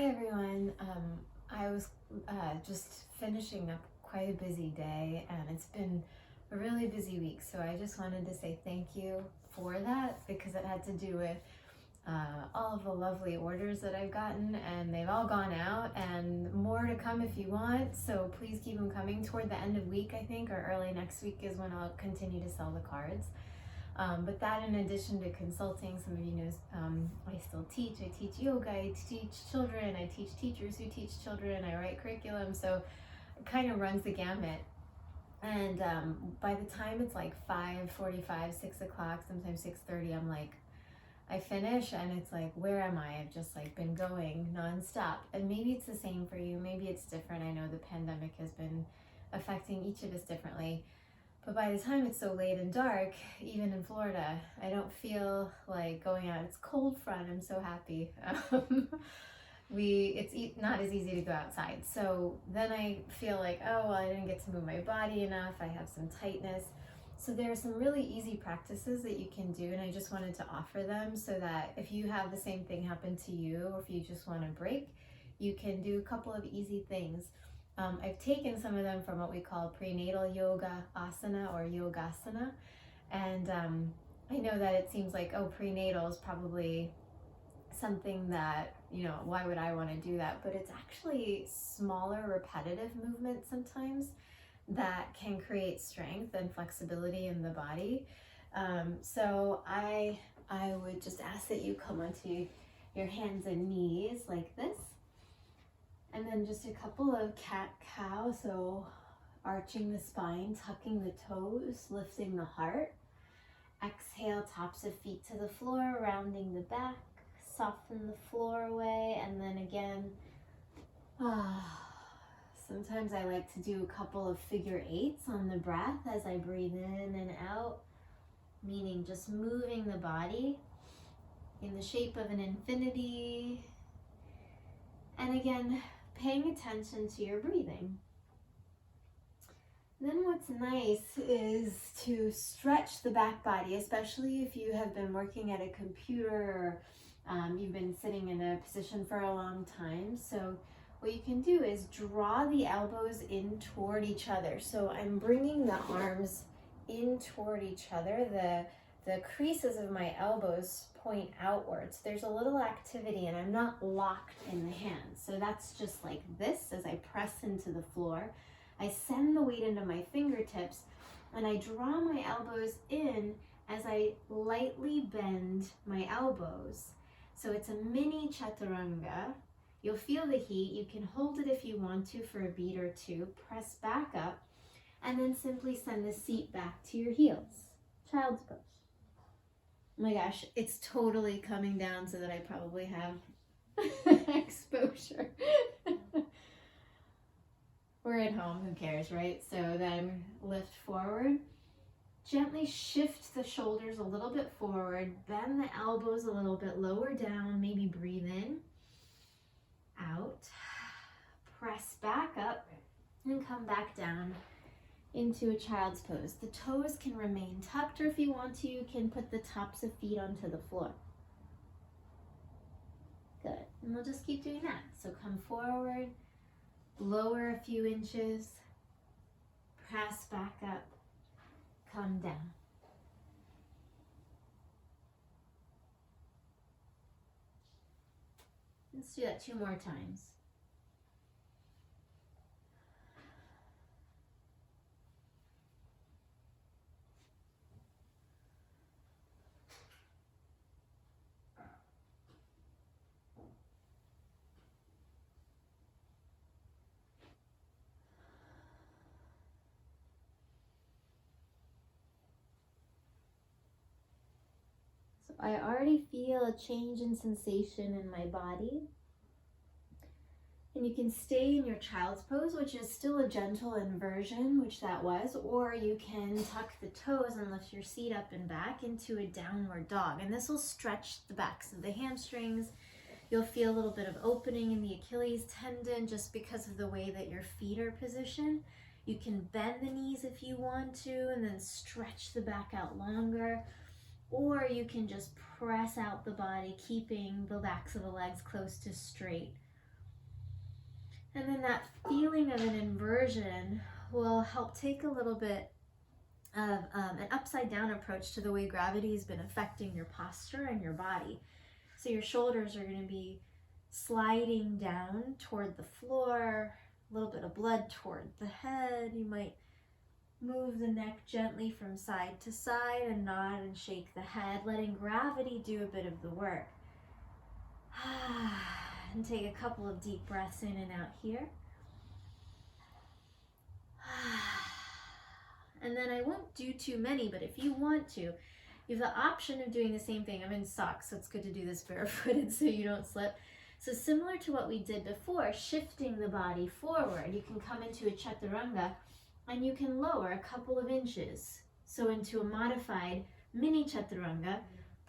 Hi everyone. I was just finishing up quite a busy day, and it's been a really busy week, so I just wanted to say thank you for that, because it had to do with all of the lovely orders that I've gotten, and they've all gone out, and more to come if you want, so please keep them coming. Toward the end of week, I think, or early next week is when I'll continue to sell the cards. But that, in addition to consulting, some of you know, I still teach. I teach yoga, I teach children, I teach teachers who teach children, I write curriculum, so it kind of runs the gamut. And by the time it's like 5:45, 6 o'clock, sometimes 6:30, I'm like, I finish, and it's like, where am I? I've just like been going nonstop. And maybe it's the same for you, maybe it's different. I know the pandemic has been affecting each of us differently. But by the time it's so late and dark, even in Florida, I don't feel like going out. It's cold front, I'm so happy. It's not as easy to go outside. So then I feel like, oh, well, I didn't get to move my body enough. I have some tightness. So there are some really easy practices that you can do, and I just wanted to offer them so that if you have the same thing happen to you, or if you just want a break, you can do a couple of easy things. I've taken some of them from what we call prenatal yoga asana or yogasana, and I know that it seems like, oh, prenatal is probably something that, why would I want to do that? But it's actually smaller repetitive movements sometimes that can create strength and flexibility in the body. So I would just ask that you come onto your hands and knees like this. And then just a couple of cat-cow, so arching the spine, tucking the toes, lifting the heart. Exhale, tops of feet to the floor, rounding the back, soften the floor away, and then again, sometimes I like to do a couple of figure eights on the breath as I breathe in and out, meaning just moving the body in the shape of an infinity. And again, paying attention to your breathing. Then what's nice is to stretch the back body, especially if you have been working at a computer, or you've been sitting in a position for a long time. So what you can do is draw the elbows in toward each other. So I'm bringing the arms in toward each other. The creases of my elbows point outwards. There's a little activity, and I'm not locked in the hands. So that's just like this as I press into the floor. I send the weight into my fingertips, and I draw my elbows in as I lightly bend my elbows. So it's a mini chaturanaga. You'll feel the heat. You can hold it if you want to for a beat or two. Press back up, and then simply send the seat back to your heels. Child's pose. Oh my gosh, it's totally coming down so that I probably have exposure. We're at home, who cares, right? So then lift forward. Gently shift the shoulders a little bit forward. Bend the elbows a little bit lower down. Maybe breathe in, out. Press back up and come back down into a child's pose. The toes can remain tucked, or if you want to, you can put the tops of feet onto the floor. Good, and we'll just keep doing that. So come forward, lower a few inches, press back up, come down. Let's do that 2 more times. I already feel a change in sensation in my body. And you can stay in your child's pose, which is still a gentle inversion, which that was, or you can tuck the toes and lift your seat up and back into a downward dog. And this will stretch the backs of the hamstrings. You'll feel a little bit of opening in the Achilles tendon just because of the way that your feet are positioned. You can bend the knees if you want to, and then stretch the back out longer. Or you can just press out the body, keeping the backs of the legs close to straight. And then that feeling of an inversion will help take a little bit of an upside down approach to the way gravity has been affecting your posture and your body. So your shoulders are going to be sliding down toward the floor, a little bit of blood toward the head. You might move the neck gently from side to side and nod and shake the head, letting gravity do a bit of the work. And take a couple of deep breaths in and out here. And then I won't do too many, but if you want to, you have the option of doing the same thing. I'm in socks, so it's good to do this barefooted so you don't slip. So similar to what we did before, shifting the body forward, you can come into a chaturanga and you can lower a couple of inches. So into a modified mini chaturanga,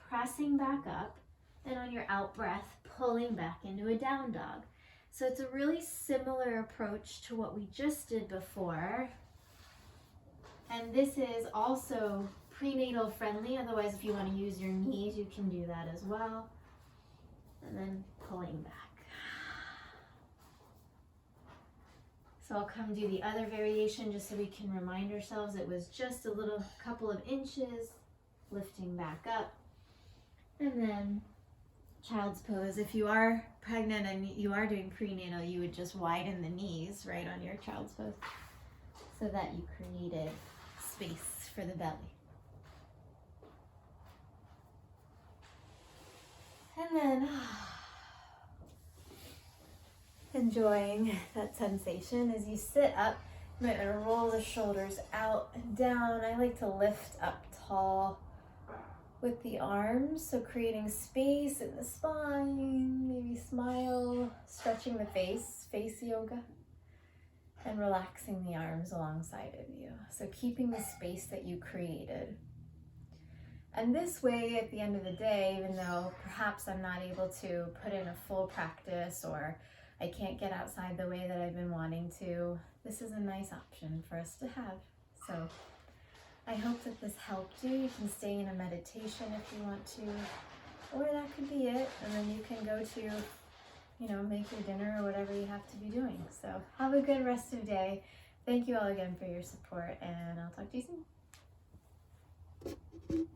pressing back up, and on your out breath, pulling back into a down dog. So it's a really similar approach to what we just did before. And this is also prenatal friendly. Otherwise, if you want to use your knees, you can do that as well. And then pulling back. So I'll come do the other variation just so we can remind ourselves it was just a little couple of inches, lifting back up. And then child's pose. If you are pregnant and you are doing prenatal, you would just widen the knees right on your child's pose so that you created space for the belly. And then enjoying that sensation as you sit up. You might want to roll the shoulders out and down. I like to lift up tall with the arms, so creating space in the spine, maybe smile, stretching the face yoga, and relaxing the arms alongside of you. So keeping the space that you created. And this way, at the end of the day, even though perhaps I'm not able to put in a full practice or I can't get outside the way that I've been wanting to, this is a nice option for us to have. So I hope that this helped you. You can stay in a meditation if you want to, or that could be it. And then you can go to, make your dinner or whatever you have to be doing. So have a good rest of the day. Thank you all again for your support, and I'll talk to you soon.